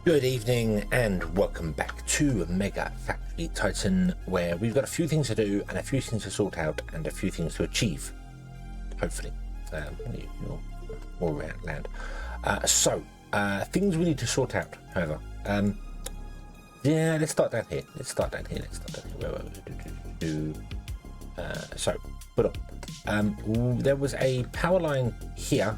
Good evening and welcome back to MegaFactory Titan, where we've got a few things to do and a few things to sort out and a few things to achieve, hopefully. More around land. Things we need to sort out, however. Yeah, let's start down here. There was a power line here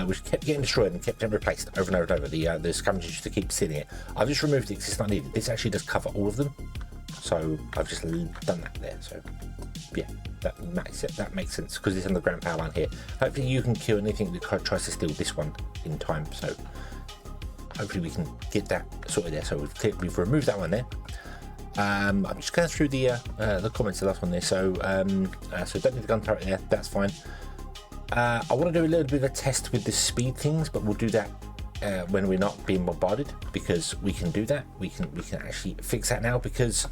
which kept getting destroyed and kept getting replaced over and over and over. The scavengers used to keep stealing it. I've just removed it because it's not needed. This actually does cover all of them, so I've just done that there. So yeah, that makes sense because it's on the ground power line here. Hopefully you can kill anything that tries to steal this one in time, so hopefully we can get that sorted there. So we've removed that one there. I'm just going through the comments of the last one there. So don't need the gun turret there, that's fine. I want to do a little bit of a test with the speed things, but we'll do that when we're not being bombarded, because we can do that. We can actually fix that now because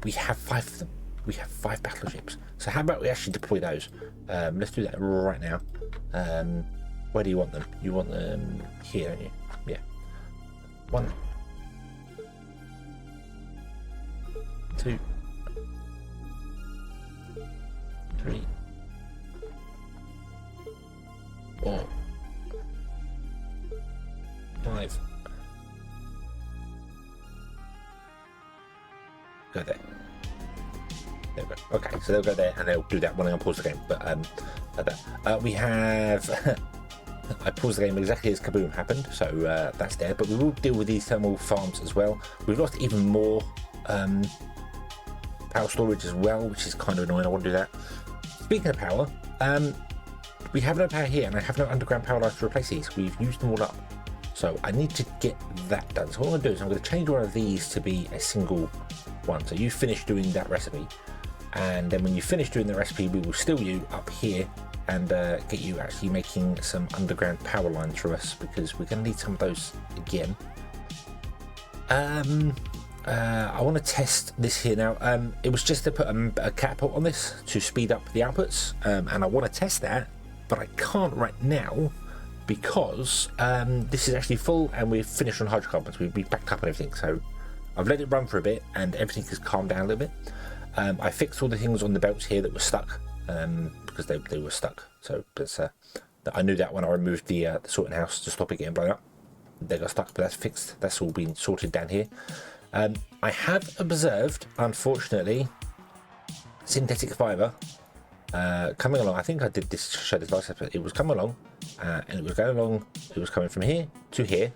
we have 5 of them. We have 5 battleships. So how about we actually deploy those? Let's do that right now. Where do you want them? You want them here, don't you? Yeah. 1, 2, 3, 4, 5. Go there. There we go. Okay, so they'll go there and they'll do that when I pause the game. But like that. We have. I paused the game exactly as Kaboom happened, so that's there. But we will deal with these thermal farms as well. We've lost even more power storage as well, which is kind of annoying. I want to do that. Speaking of power, we have no power here, and I have no underground power lines to replace these. We've used them all up, so I need to get that done. So what I'm going to do is I'm going to change one of these to be a single one. So you finish doing that recipe, and then when you finish doing the recipe, we will steal you up here and get you actually making some underground power lines through us, because we're going to need some of those again. I want to test this here now. It was just to put a catapult on this to speed up the outputs, and I want to test that, but I can't right now because this is actually full and we're finished on hydrocarbons. We've backed up and everything, so I've let it run for a bit and everything has calmed down a little bit. I fixed all the things on the belts here that were stuck because they were stuck. So I knew that when I removed the sorting house to stop it getting blown up. They got stuck, but that's fixed. That's all been sorted down here. I have observed, unfortunately, synthetic fibre coming along. I think I did this, show this last episode. It was coming along, and it was going along. It was coming from here to here,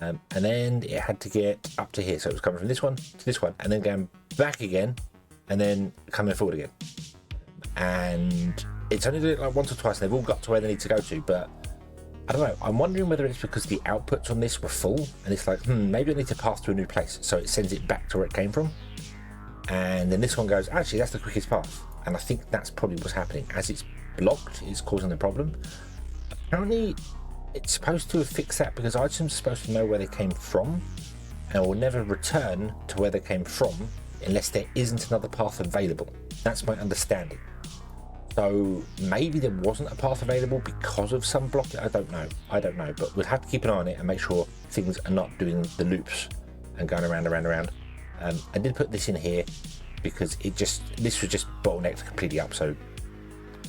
and then it had to get up to here. So it was coming from this one to this one, and then going back again, and then coming forward again. And it's only did it like once or twice, and they've all got to where they need to go to, but I don't know. I'm wondering whether it's because the outputs on this were full, and it's like, maybe I need to pass to a new place, so it sends it back to where it came from. And then this one goes, actually, that's the quickest path. And I think that's probably what's happening. As it's blocked, it's causing the problem. Apparently, it's supposed to have fixed that because items are supposed to know where they came from, and will never return to where they came from unless there isn't another path available. That's my understanding. So maybe there wasn't a path available because of some block. I don't know, but we'll have to keep an eye on it and make sure things are not doing the loops and going around. I did put this in here because this was just bottlenecked completely up, so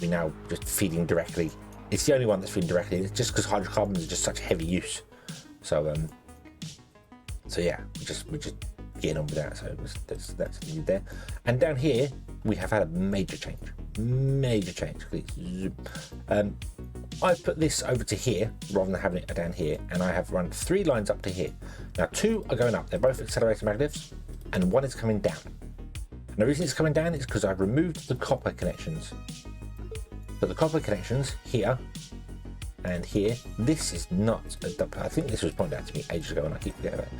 we're now just feeding directly. It's the only one that's feeding directly. It's just because hydrocarbons are just such heavy use. So yeah, we're just getting on with that. So that's needed there. And down here we have had a major change. I've put this over to here rather than having it down here, and I have run 3 lines up to here. Now 2 are going up. They're both accelerated magnets, and 1 is coming down. And the reason it's coming down is because I've removed the copper connections. So the copper connections here and here, this is not I think this was pointed out to me ages ago and I keep forgetting about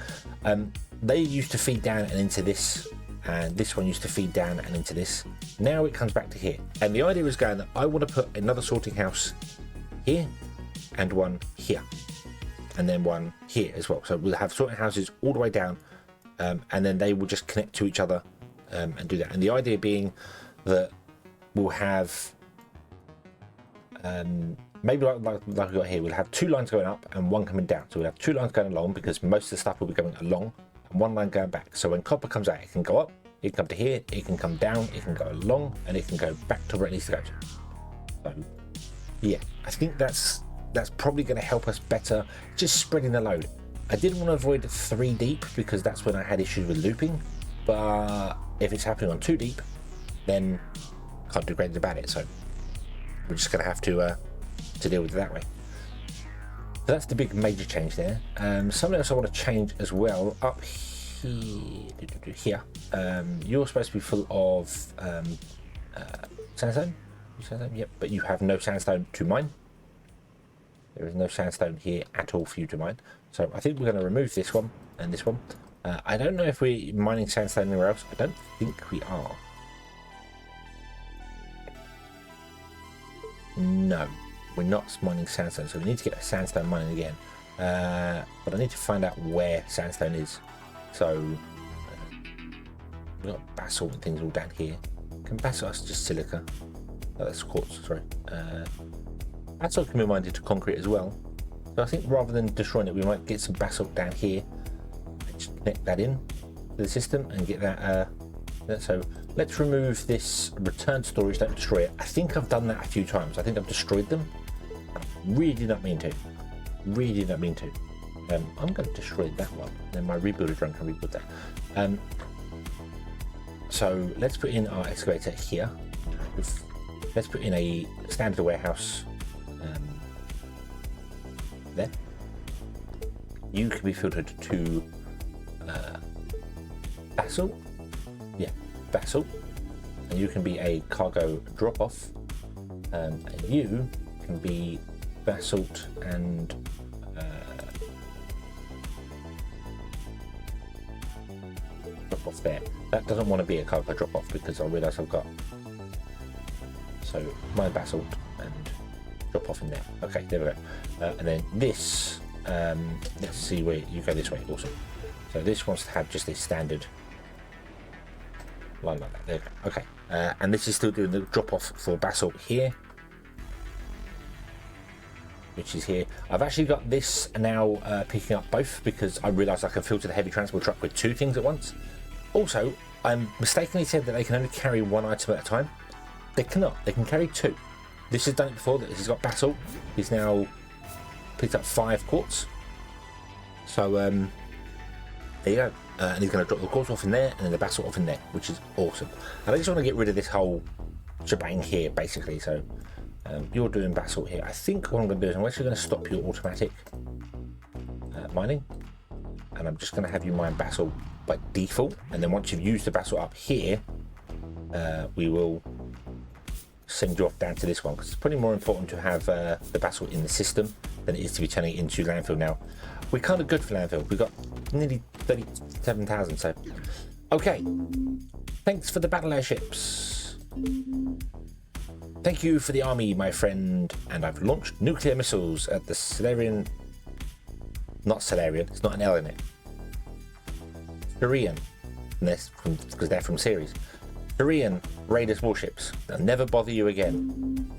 it. They used to feed down and into this, and this one used to feed down and into this. Now it comes back to here, and the idea is going that I want to put another sorting house here and one here, and then one here as well. So we'll have sorting houses all the way down, and then they will just connect to each other and do that. And the idea being that we'll have maybe like we got here, we'll have 2 lines going up and 1 coming down. So we'll have 2 lines going along because most of the stuff will be going along, and 1 line going back. So when copper comes out, it can go up, it can come to here, it can come down, it can go along, and it can go back to where it needs to go to. So yeah, I think that's probably going to help us better, just spreading the load. I didn't want to avoid 3 deep because that's when I had issues with looping, but if it's happening on 2 deep, then can't do great about it. So we're just going to have to deal with it that way. So that's the big major change there. Something else I want to change as well up here. You're supposed to be full of sandstone. Yep, but you have no sandstone to mine. There is no sandstone here at all for you to mine. So I think we're going to remove this one and this one. I don't know if we're mining sandstone anywhere else. I don't think we are. No, we're not mining sandstone, so we need to get a sandstone mining again. But I need to find out where sandstone is. So we've got basalt and things all down here. Can basalt is just silica? Oh, that's quartz, sorry. Basalt can be mined into concrete as well. So I think rather than destroying it, we might get some basalt down here and just connect that in to the system and get that. So let's remove this return storage, don't destroy it. I think I've done that a few times. I think I've destroyed them. I really did not mean to. Really did not mean to. I'm going to destroy that one. Then my rebuilder drone can rebuild that. So let's put in our excavator here. Let's put in a standard warehouse there. You can be filtered to basalt. Yeah, basalt. And you can be a cargo drop-off. And you can be basalt and drop-off there. That doesn't want to be a cargo drop-off because I realise I've got... So my basalt and drop off in there. Okay, there we go. And then this, let's see where you go this way. Awesome. So this wants to have just a standard line like that. There we go. Okay. And this is still doing the drop off for basalt here, which is here. I've actually got this now picking up both because I realised I can filter the heavy transport truck with 2 things at once. Also, I mistakenly said that they can only carry 1 item at a time. They cannot. They can carry 2. This has done it before. He's got basalt. He's now picked up 5 quartz. So there you go. And he's going to drop the quartz off in there and then the basalt off in there, which is awesome. And I just want to get rid of this whole shebang here, basically. So you're doing basalt here. I think what I'm going to do is I'm actually going to stop your automatic mining, and I'm just going to have you mine basalt by default. And then once you've used the basalt up here, we will send you off down to this one because it's probably more important to have the basalt in the system than it is to be turning it into landfill. Now we're kind of good for landfill. We've got nearly 37,000. So okay, thanks for the battle airships. Thank you for the army, my friend. And I've launched nuclear missiles at the Solarian. Not Solarian, it's not an L in it. Korean, because they're from series. Korean Raiders warships. They'll never bother you again.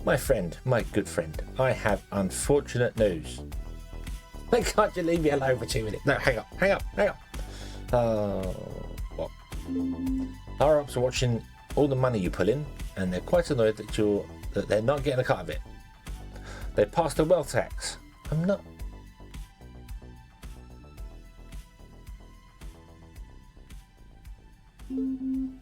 My friend, my good friend, I have unfortunate news. Can't you leave me alone for 2 minutes? No, hang up. What? Higher ups are watching all the money you pull in, and they're quite annoyed that they're not getting a cut of it. They passed a wealth tax. I'm not. I'm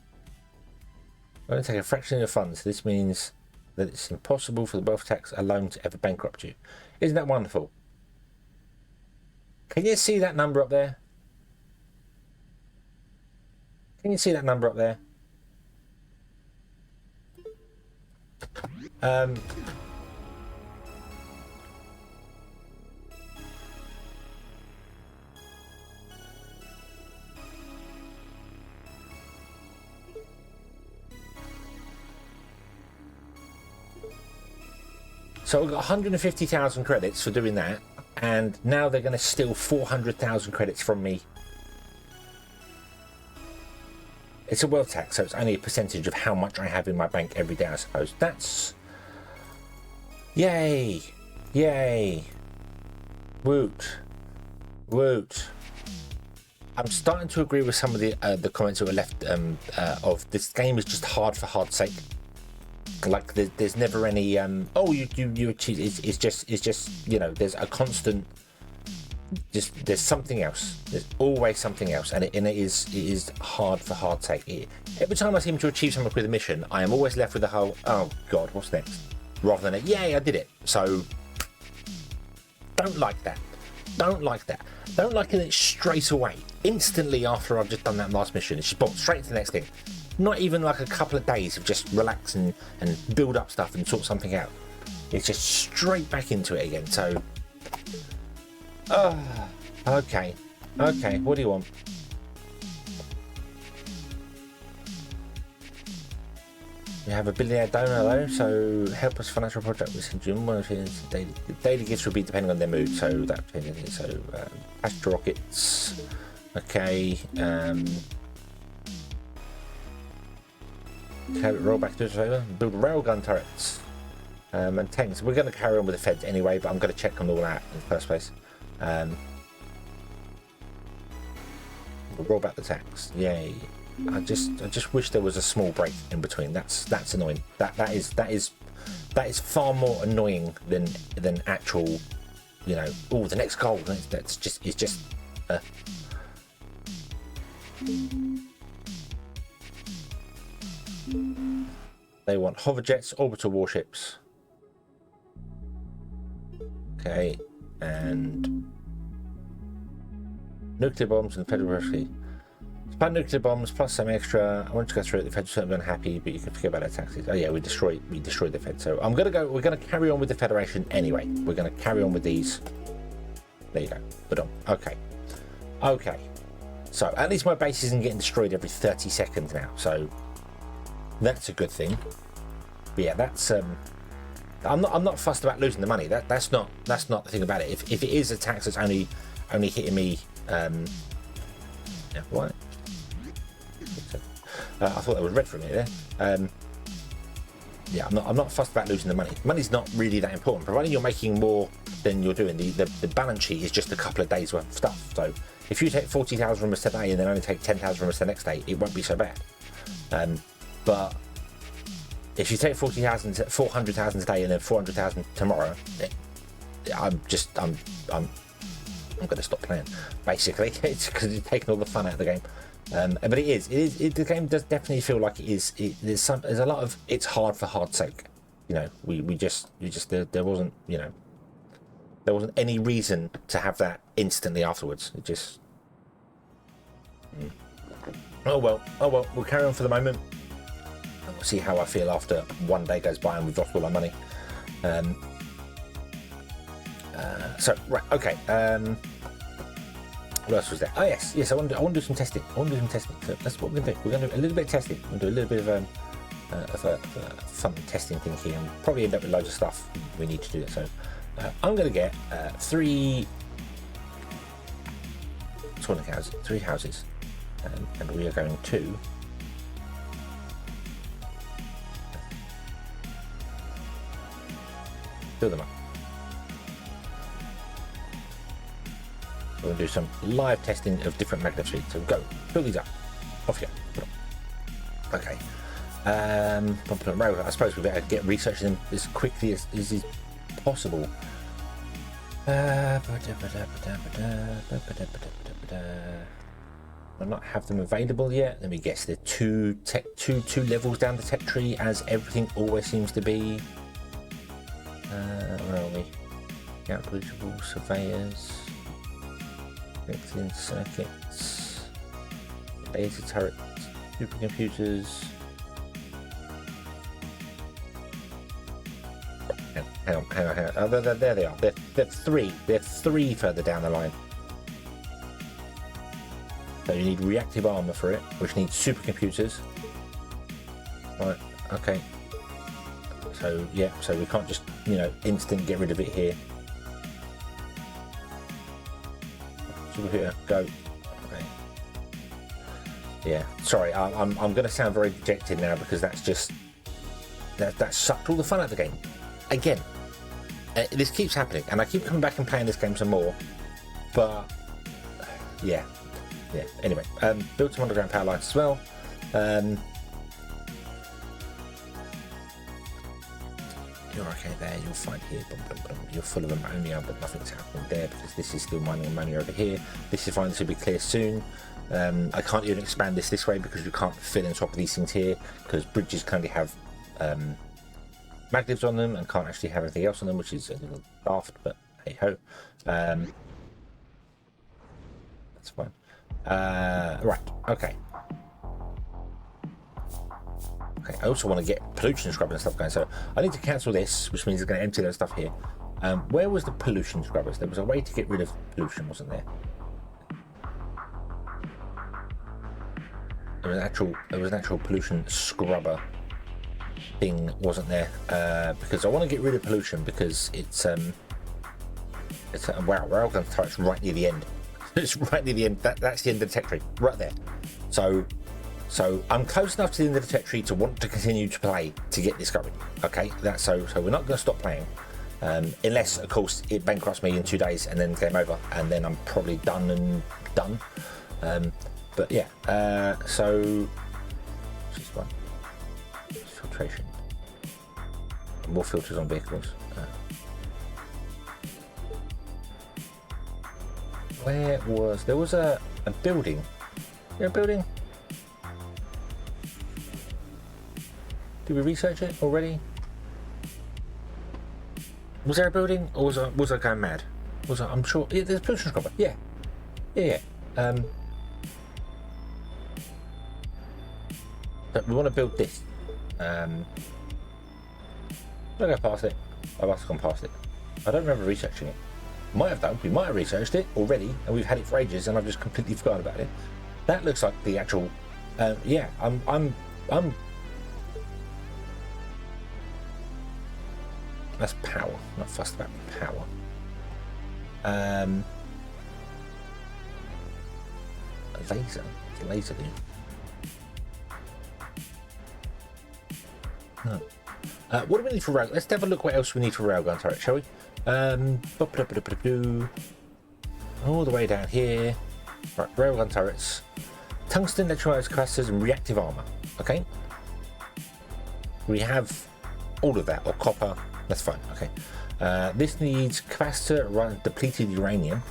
going to take a fraction of your funds. This means that it's impossible for the wealth tax alone to ever bankrupt you. Isn't that wonderful? Can you see that number up there? Can you see that number up there? So we've got 150,000 credits for doing that, and now they're going to steal 400,000 credits from me. It's a wealth tax, so it's only a percentage of how much I have in my bank every day, I suppose. That's Yay! Yay! Woot! Woot! I'm starting to agree with some of the comments that were left of this game is just hard for hard's sake. Like there's never any oh you achieve it's just you know there's a constant there's something else. There's always something else, and it is hard for hard's sake. Every time I seem to achieve something with a mission, I am always left with the whole oh god what's next, rather than a yay I did it. So don't like that. Don't like that. Don't like it straight away, instantly after I've just done that last mission. It's just boom, straight to the next thing. Not even like a couple of days of just relax and build up stuff and sort something out. It's just straight back into it again. So, okay, what do you want? You have a billionaire donor though, so help us financial project with June. Daily gifts will be depending on their mood, so that Astro rockets. Okay. Roll back to favor. Build railgun turrets and tanks. We're going to carry on with the feds anyway, but I'm going to check them all out in the first place. We'll roll back the tanks. Yay! I just wish there was a small break in between. That's annoying. That is far more annoying than actual, you know. Oh, the next goal. It's just. They want hover jets, orbital warships. Okay, and nuclear bombs and federal referee. Spam nuclear bombs plus some extra. I want to go through it. The feds are unhappy, but you can forget about their taxes. Oh yeah, we destroyed the Fed. So we're gonna carry on with the Federation anyway. We're gonna carry on with these. There you go. But okay. So at least my base isn't getting destroyed every 30 seconds now. So that's a good thing. But yeah, that's I'm not fussed about losing the money. That's not the thing about it. If it is a tax that's only hitting me, yeah, what? I thought that was red for me there. Yeah, I'm not fussed about losing the money. Money's not really that important, providing you're making more than you're doing. The balance sheet is just a couple of days worth of stuff. So if you take 40,000 from us today and then only take 10,000 from us the next day, it won't be so bad. But if you take 400,000 today and then 400,000 tomorrow, I'm going to stop playing. Basically, it's because it's taken all the fun out of the game. But the game does definitely feel like it is. There's a lot of it's hard for hard's sake. You know, there wasn't, you know, there wasn't any reason to have that instantly afterwards. It just. Oh well, we'll carry on for the moment. And we'll see how I feel after one day goes by and we've lost all our money. So right, okay. What else was there? Oh yes. I want to do some testing. So that's what we're going to do. We're going to do a little bit of testing. We're going to do a little bit of a fun testing thing here, and probably end up with loads of stuff we need to do that. So I'm going to get three houses, and we are going to fill them up. We're going to do some live testing of different magnet sheets. So go, fill these up. Off you go. Okay. I suppose we better get researching them as quickly as is possible. I'll not have them available yet. Let me guess. They're two levels down the tech tree, as everything always seems to be. Where are we? Calculable surveyors. In circuits, laser turrets, supercomputers. Hang on. Oh, there they are. They're three further down the line. So you need reactive armor for it, which needs supercomputers. Right. Okay. So yeah. So we can't just instant get rid of it here. Here, go. Okay. Yeah, sorry, I'm going to sound very dejected now because that's just that sucked all the fun out of the game. Again, this keeps happening, and I keep coming back and playing this game some more. But yeah. Anyway, built some underground power lines as well. You're okay there. You're fine here. You're full of ammonia, but nothing's happening there because this is still mining ammonia over here. This is fine. This will be clear soon. I can't even expand this way because you can't fit on top of these things here because bridges currently have magnets on them and can't actually have anything else on them, which is a little daft, but hey ho. That's fine. Right. Okay. I also want to get pollution scrubber and stuff going, so I need to cancel this, which means it's going to empty that stuff here. Where was the pollution scrubbers? There was a way to get rid of pollution, wasn't there? There was an actual pollution scrubber thing, wasn't there? Because I want to get rid of pollution because it's wow, railgun turret's right near the end. It's right near the end. That's the end of the tech tree, right there. So I'm close enough to the end of the tech tree to want to continue to play to get this going. Okay, that's so we're not going to stop playing, unless of course it bankrupts me in 2 days and then game over, and then I'm probably done. But yeah, so this one, filtration, more filters on vehicles. There was a building. Is there a building? Did we research it already? Was there a building, or was I going mad? I'm sure. Yeah, there's a pollution scrubber. Yeah. But we want to build this. I'll go past it. I must have gone past it. I don't remember researching it. Might have done. We might have researched it already, and we've had it for ages, and I've just completely forgotten about it. That looks like the actual. Yeah, I'm. That's power. Not fussed about power. A laser. It's a laser thing. No. What do we need for rail? Let's have a look what else we need for railgun turret, shall we? All the way down here. Right, railgun turrets. Tungsten electrolyte capacitors and reactive armor. Okay. We have all of that, or copper. That's fine. Okay. This needs capacitor run depleted uranium.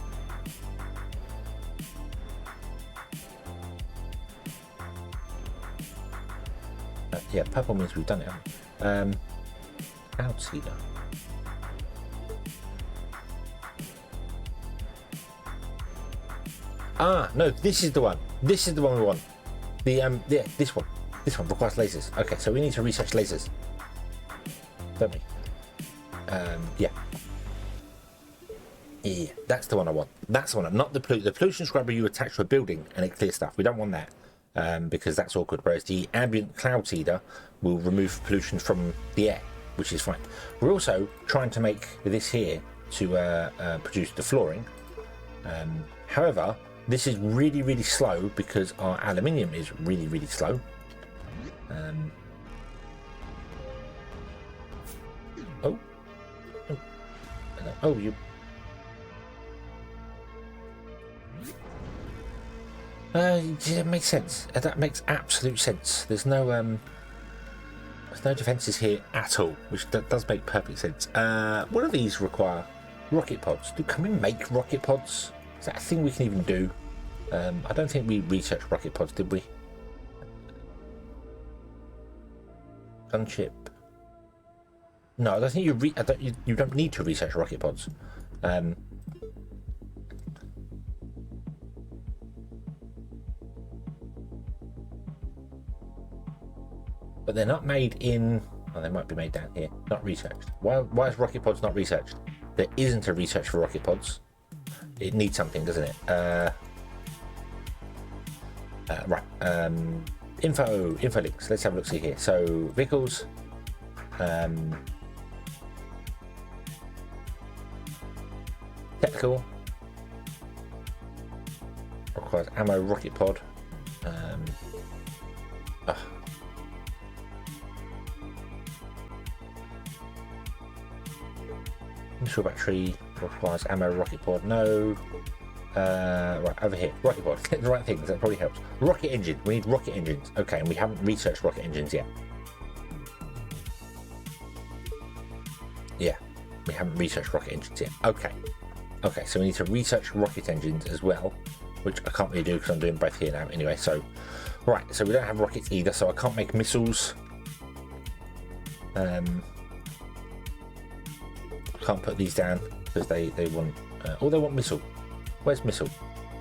Yeah, purple means we've done it. Cloud seeder. Ah, no, this is the one. This is the one we want. Yeah, this one. This one requires lasers. Okay, so we need to research lasers, don't we? Yeah, that's the one I want. That's the one. Not the pollution scrubber you attach to a building and it clears stuff. We don't want that. Because that's awkward. Whereas the ambient cloud seeder will remove pollution from the air, which is fine. We're also trying to make this here to produce the flooring. However, this is really, really slow because our aluminium is really, really slow. You. It makes sense. That makes absolute sense. There's no defenses here at all, which does make perfect sense. What do these require? Rocket pods. Can we make rocket pods? Is that a thing we can even do? I don't think we researched rocket pods, did we? Gunship. No, I don't think you don't need to research rocket pods. But they're not made in. Oh, they might be made down here. Not researched. Why is rocket pods not researched? There isn't a research for rocket pods. It needs something, doesn't it? Right. Info links. Let's have a look. See here. So vehicles. Technical. Requires ammo rocket pod. Missile battery requires ammo. Rocket pod, no. Right, over here. Rocket pod. Get the right things. That probably helps. Rocket engine. We need rocket engines. Okay, and we haven't researched rocket engines yet. Yeah, we haven't researched rocket engines yet. Okay. Okay, so we need to research rocket engines as well, which I can't really do because I'm doing both here now anyway. So, right, so we don't have rockets either, so I can't make missiles. I can't put these down because they want, they want missile. Where's missile?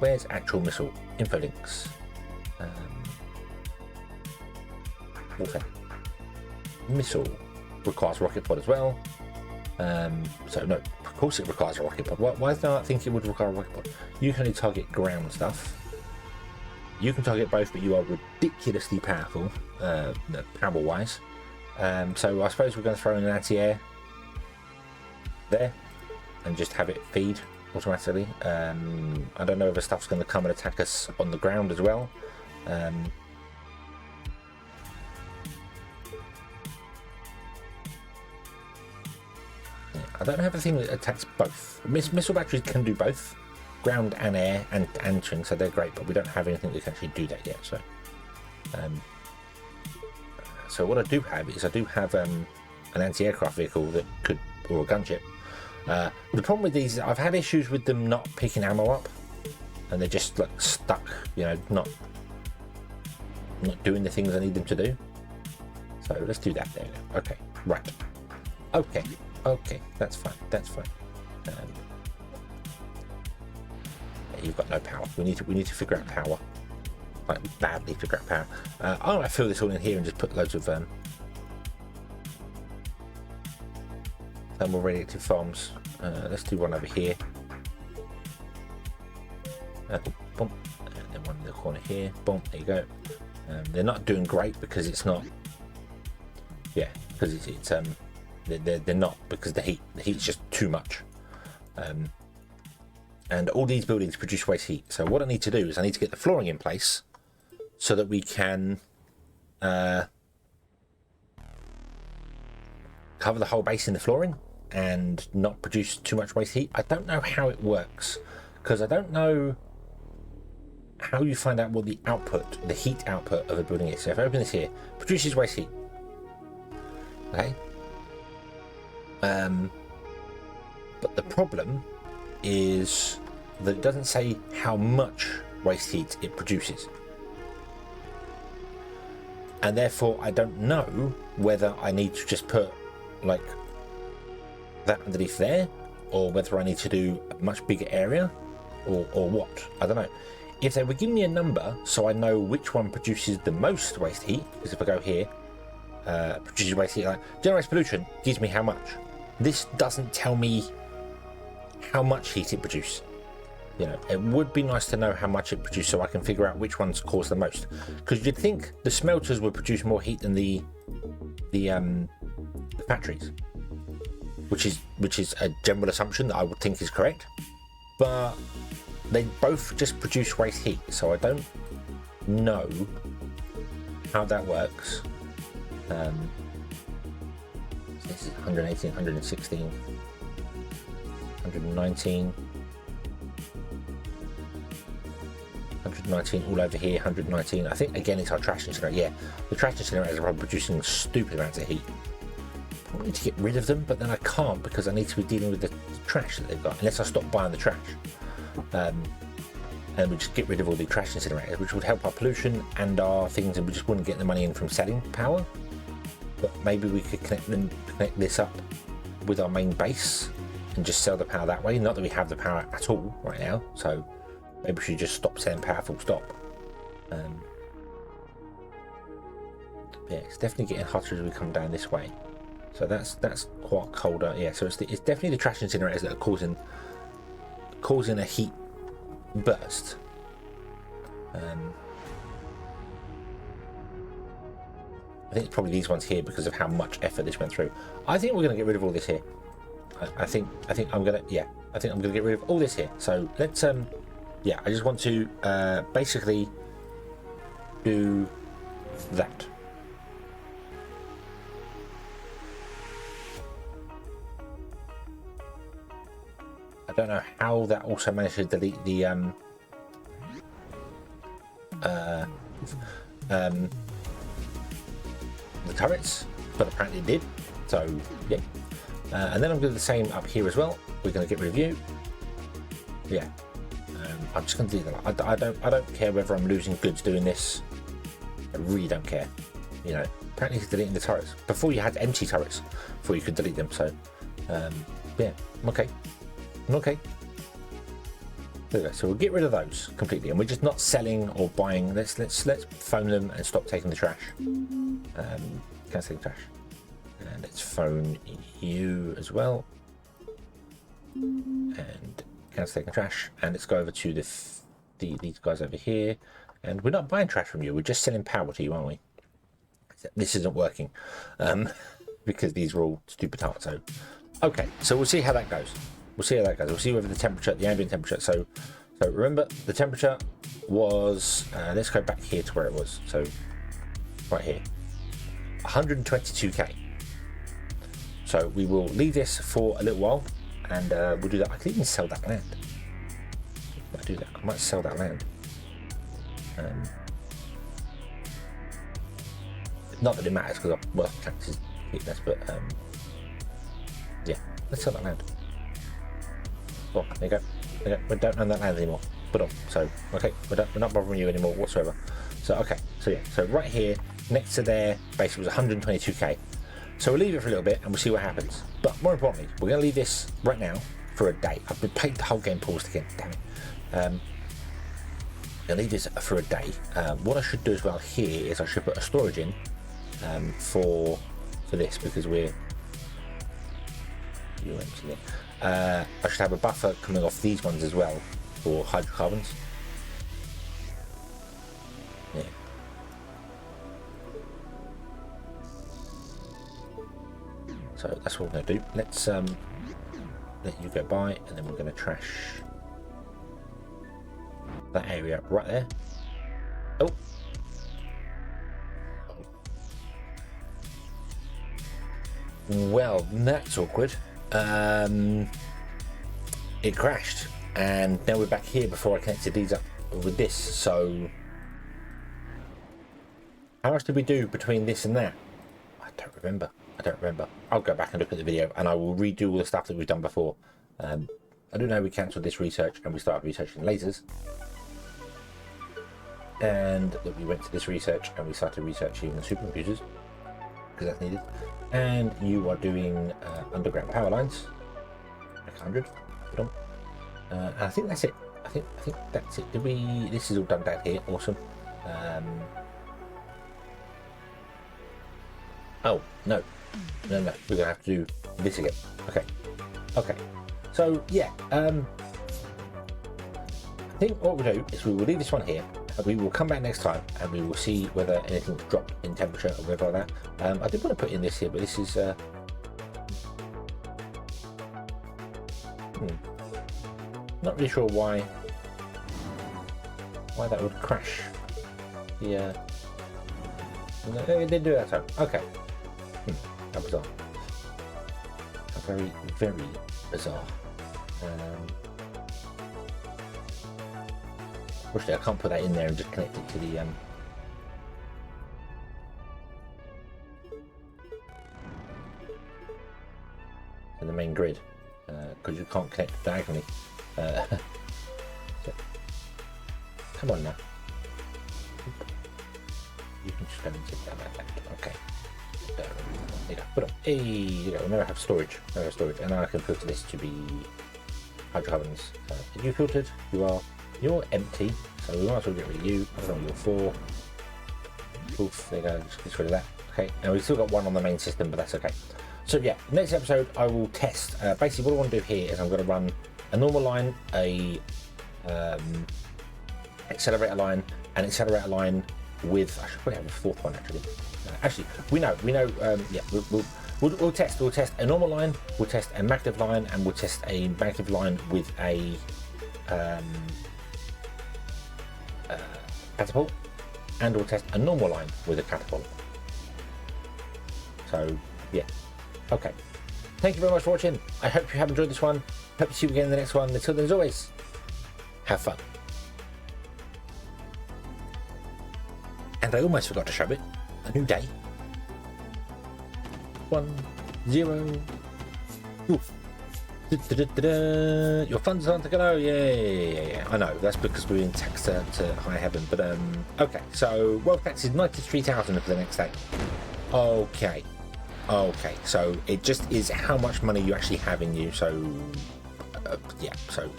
Where's actual missile? Info links. Warfare. Missile requires rocket pod as well. So no, of course it requires a rocket pod. Why do I think it would require a rocket pod? You can only target ground stuff. You can target both, but you are ridiculously powerful, power-wise. So I suppose we're going to throw in an anti-air there and just have it feed automatically. I don't know if the stuff's going to come and attack us on the ground as well. I don't have a thing that attacks both. Missile batteries can do both, ground and air and things, so they're great, but we don't have anything that can actually do that yet. So what I do have is an anti-aircraft vehicle that could, or a gunship. The problem with these is I've had issues with them not picking ammo up, and they're just like stuck, you know, not doing the things I need them to do. So let's do that there. Okay, right. Okay, that's fine. You've got no power. We need to figure out power. Like, we badly figure out power. I'm gonna fill this all in here and just put loads of thermal radioactive farms. Let's do one over here. Boom. And then one in the corner here. Boom. There you go. They're not doing great because it's not. Yeah, because it's they're not, because the heat's just too much. And all these buildings produce waste heat. So what I need to do is I need to get the flooring in place so that we can cover the whole base in the flooring and not produce too much waste heat. I don't know how it works, because I don't know how you find out what the output, the heat output of a building is. So if I open this here, produces waste heat. Okay. But the problem is that it doesn't say how much waste heat it produces, and therefore I don't know whether I need to just put like that underneath there, or whether I need to do a much bigger area, or what. I don't know. If they would give me a number so I know which one produces the most waste heat, because if I go here, produces waste heat, like generates pollution, gives me how much. This doesn't tell me how much heat it produces. You know, it would be nice to know how much it produces so I can figure out which ones cause the most. Because you'd think the smelters would produce more heat than the factories, which is a general assumption that I would think is correct. But they both just produce waste heat, so I don't know how that works. This is 118, 116, 119, 119 all over here, 119. I think again it's our trash incinerator. Yeah, the trash incinerators are probably producing stupid amounts of heat. I need to get rid of them, but then I can't because I need to be dealing with the trash that they've got, unless I stop buying the trash. And we just get rid of all the trash incinerators, which would help our pollution and our things, and we just wouldn't get the money in from selling power. But maybe we could connect this up with our main base and just sell the power that way. Not that we have the power at all right now, so maybe we should just stop selling power, full stop. Yeah, it's definitely getting hotter as we come down this way. So that's quite colder. Yeah, so it's definitely the trash incinerators that are causing a heat burst. I think it's probably these ones here because of how much effort this went through. I think we're going to get rid of all this here. I think I'm gonna get rid of all this here. So let's yeah, I just want to basically do that. I don't know how that also managed to delete the turrets, but apparently it did. So yeah, and then I'm going to do the same up here as well. We're going to get rid of you. Yeah, I'm just going to do that. I don't care whether I'm losing goods doing this. I really don't care. You know, apparently he's deleting the turrets. Before you had empty turrets, before you could delete them. So yeah, I'm okay. I'm okay. There we go. So we'll get rid of those completely, and we're just not selling or buying. Let's phone them and stop taking the trash. Cancelling trash, and let's phone you as well, and cancel taking trash, and let's go over to these guys over here, and we're not buying trash from you. We're just selling power to you, aren't we? This isn't working because these are all stupid hearts. So okay, so we'll see how that goes. We'll see how that goes. We'll see whether the temperature, the ambient temperature. So remember, the temperature was. Let's go back here to where it was. So right here, 122K. So we will leave this for a little while, and we'll do that. I could even sell that land. I might do that. I might sell that land. Not that it matters because well, taxes less, but yeah, let's sell that land. Oh, there you go. There you go. We don't own that land anymore. Put on. So okay, we're not bothering you anymore whatsoever. So okay, so yeah, so right here next to their base was 122K. So we'll leave it for a little bit and we'll see what happens. But more importantly, we're going to leave this right now for a day. I've been playing the whole game paused again. Damn it. I'm going to leave this for a day. What I should do as well here is I should put a storage in for this because we're. I should have a buffer coming off these ones as well for hydrocarbons. Yeah. So that's what we're going to do. Let's let you go by, and then we're going to trash that area right there. Oh. Well, that's awkward. It crashed, and now we're back here before I connected these up with this. So how much did we do between this and that? I don't remember. I'll go back and look at the video, and I will redo all the stuff that we've done before. I do know we cancelled this research and we started researching lasers, and that we went to this research and we started researching the supercomputers because that's needed. And you are doing underground power lines, like 100. And I think that's it. I think that's it. Did we? This is all done down here. Awesome. Oh no. We're gonna have to do this again. Okay. So yeah. I think what we'll do is we will leave this one here. We will come back next time and we will see whether anything's dropped in temperature or whatever like that. I did want to put in this here, but this is not really sure why that would crash. Yeah, it did do that. So okay, that was bizarre. Very, very bizarre. Unfortunately, I can't put that in there and just connect it to the main grid because you can't connect diagonally. So, come on now. You can just go and sit down like that. Okay. There you go. Put on. Hey, you go. Remember, I have storage. And now I can filter this to be hydrocarbons. Are you filtered? You are. You're empty, so we might as well get rid of you. I don't know, you're 4. Oof, there you go, just get rid of that. Okay, now we've still got 1 on the main system, but that's okay. So yeah, next episode I will test. Basically, what I want to do here is I'm going to run a normal line, a accelerator line, an accelerator line with. I should probably have a 4th one actually. Actually, we know. Yeah, we'll test. We'll test a normal line. We'll test a magnetic line, and we'll test a magnetic line with a. Catapult, and we'll test a normal line with a catapult. So yeah, okay. thank you very much for watching. I hope you have enjoyed this one. Hope to see you again in the next one. Until then, as always, have fun. And I almost forgot to show it. A new day. 1, 0. Oof. Your funds aren't to go. Yeah. I know that's because we're in tax to high heaven. But okay. So wealth tax is 93,000 for the next day. Okay. So it just is how much money you actually have in you. So yeah. So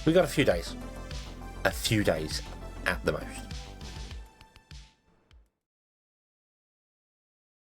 we got a few days. A few days at the most.